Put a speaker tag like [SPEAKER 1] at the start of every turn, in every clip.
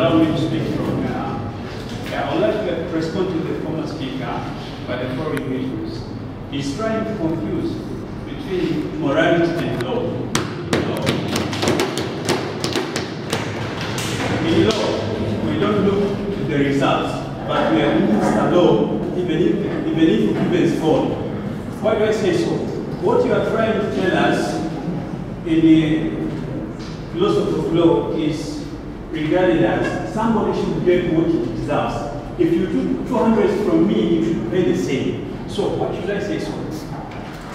[SPEAKER 1] allow me to speak from I would like to respond to the former speaker by the following issues. He's trying to confuse between morality and law. In law, we don't look to the results, but we administer law even if events fall. Why do I say so? What you are trying to tell us in the philosophy of law is regarded as somebody should get what he deserves. If you took 200 from me, you should pay the same. So what should I say so?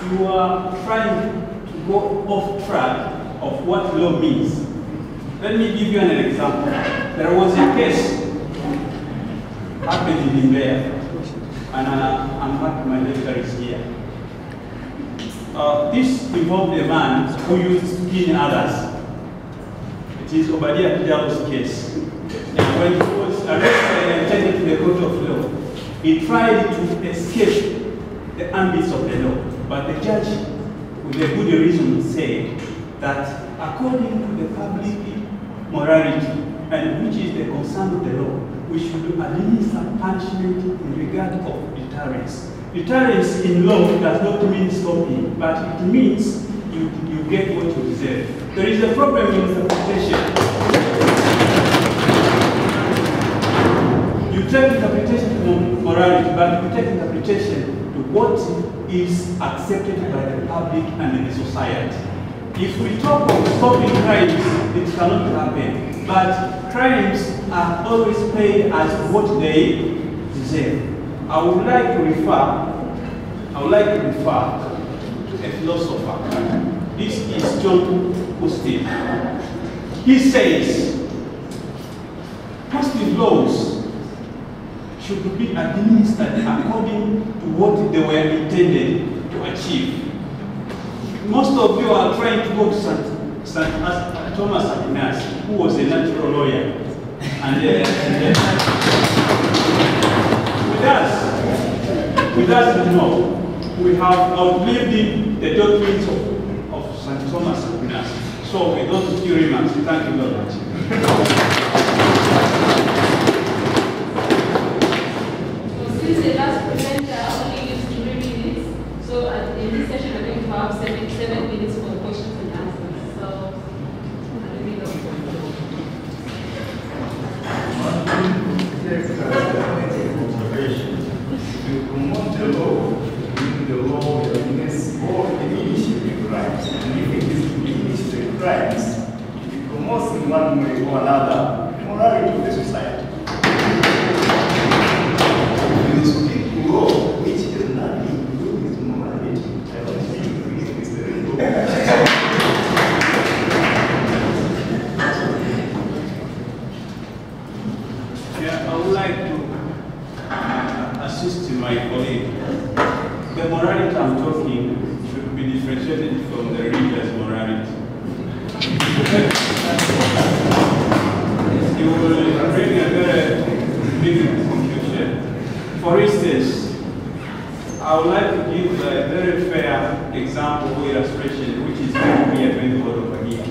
[SPEAKER 1] You are trying to go off track of what law means. Let me give you an example. There was a case happened in there, and I'm happy my lecturer is here. This involved a man who used to kill others. It is Obadiah Kidaro's case. And when he was arrested and taken to the court of law, he tried to escape the ambits of the law. But the judge, with a good reason, said that according to the public morality, and which is the concern of the law, we should administer punishment in regard of deterrence. Deterrence in law does not mean stopping, but it means you get what you deserve. There is a problem with interpretation. You take interpretation to morality, but you take interpretation to what is accepted by the public and the society. If we talk of stopping crimes, it cannot happen. But crimes are always paid as what they deserve. I would like to refer to a philosopher. This is John Austin. He says, positive laws should be administered according to what they were intended to achieve. Most of you are trying to go to St. Thomas Aquinas, who was a natural lawyer. And with us, no. We have outlived the doctrines of St. Thomas Aquinas. So we don't do remarks. Thank you very much.
[SPEAKER 2] So since the last presenter only used 3 minutes, so in this session we're going to have 7 minutes for questions and answers. So let me know.
[SPEAKER 3] To promote the law, the law will diminish or diminish the crimes. And if it is to diminish the crimes, it promotes in one way or another the morality of the society. You speak law which has nothing to do with morality. I don't think the reason is very low.
[SPEAKER 1] Yeah, I would like to assist my colleague. The morality I'm talking should be differentiated from the religious morality. You will bring a very big confusion. For instance, I would like to give a very fair example or illustration, which is very available over here.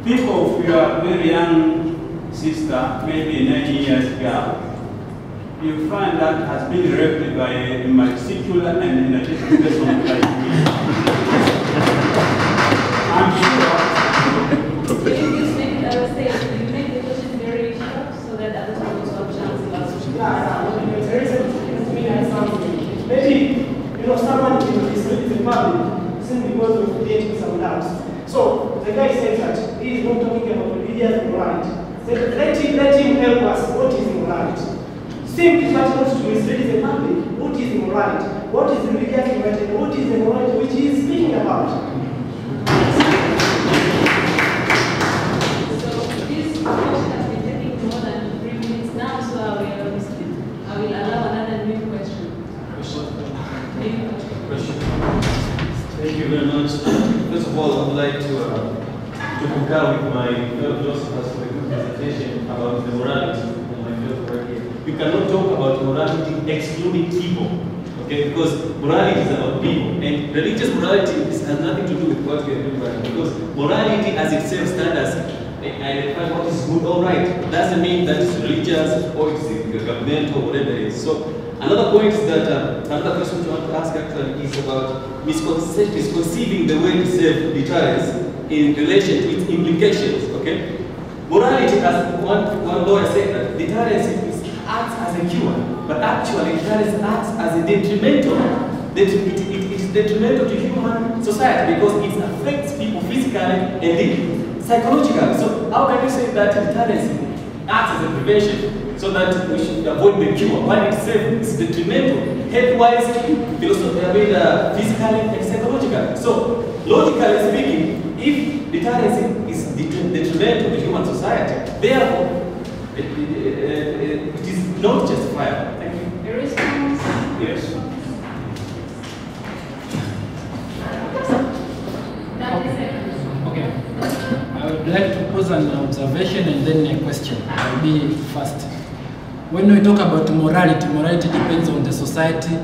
[SPEAKER 1] Think of your very young sister, maybe 9 years ago. You find that has been raped by a secular and energetic person like me. I'm sure.
[SPEAKER 2] Can you make the question very short so that others will also have a chance to ask?
[SPEAKER 4] There is a maybe someone is in public simply because of dating some doubts. So the guy says that he is not talking about religious morality. So let him help us. What is morality? Simply try not to mislead the public. What is immorality? What is religious morality? What is the morality which he is speaking about?
[SPEAKER 2] So this question has been taking more than 3 minutes now, so I will allow another new question.
[SPEAKER 5] Thank you very much. First of all, I would like to concur with my fellow philosophers for a good presentation about the morality of my philosopher here. We cannot talk about morality excluding people, okay? Because morality is about people, and religious morality has nothing to do with what we are doing right now. Because morality as itself stands as identify what is good or right. Doesn't mean that it's religious or it's governmental or whatever it is. So another point that another question which I want to ask actually is about misconceiving the way to save deterrence in relation to its implications. Okay, morality, as one lawyer said, that deterrence acts as a cure, but actually deterrence acts as a detrimental. It is detrimental to human society because it affects people physically and psychologically. So how can you say that deterrence acts as a prevention so that we should avoid the cure? When it's safe, it's detrimental, health-wise, physically and psychologically. So logically speaking, if deterrence is detrimental to human society, therefore it is not justifiable. Thank you.
[SPEAKER 2] A response?
[SPEAKER 1] Yes.
[SPEAKER 6] Okay. I would like to pose an observation and then a question. I'll be fast. When we talk about morality, morality depends on the society,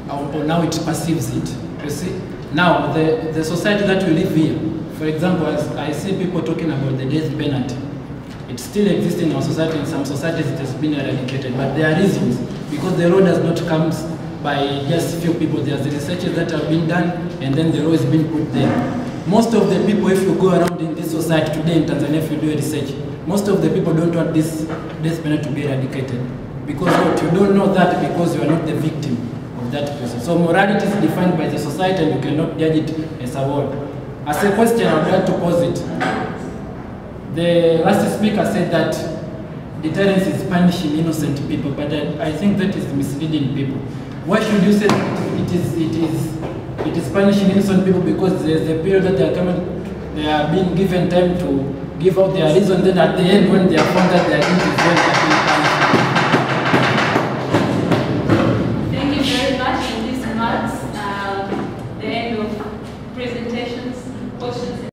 [SPEAKER 6] on how it perceives it. You see? Now, the society that we live here, for example, as I see people talking about the death penalty. It still exists in our society. In some societies it has been eradicated, but there are reasons, because the law does not come by just few people. There's the researches that have been done, and then the law is being put there. Most of the people, if you go around in this society today in Tanzania, if you do a research, most of the people don't want this death penalty to be eradicated. Because what, you don't know that because you are not the victim of that person. So morality is defined by the society and you cannot judge it as a whole. As a question, I would like to pose it. The last speaker said that deterrence is punishing innocent people, but I think that is misleading people. Why should you say that it is punishing innocent people? Because there's a period that they are being given time to give out their reason, then at the end when they are found that they are guilty, when they are being punished.
[SPEAKER 2] Thank you very much. And this marks the end of presentations, questions.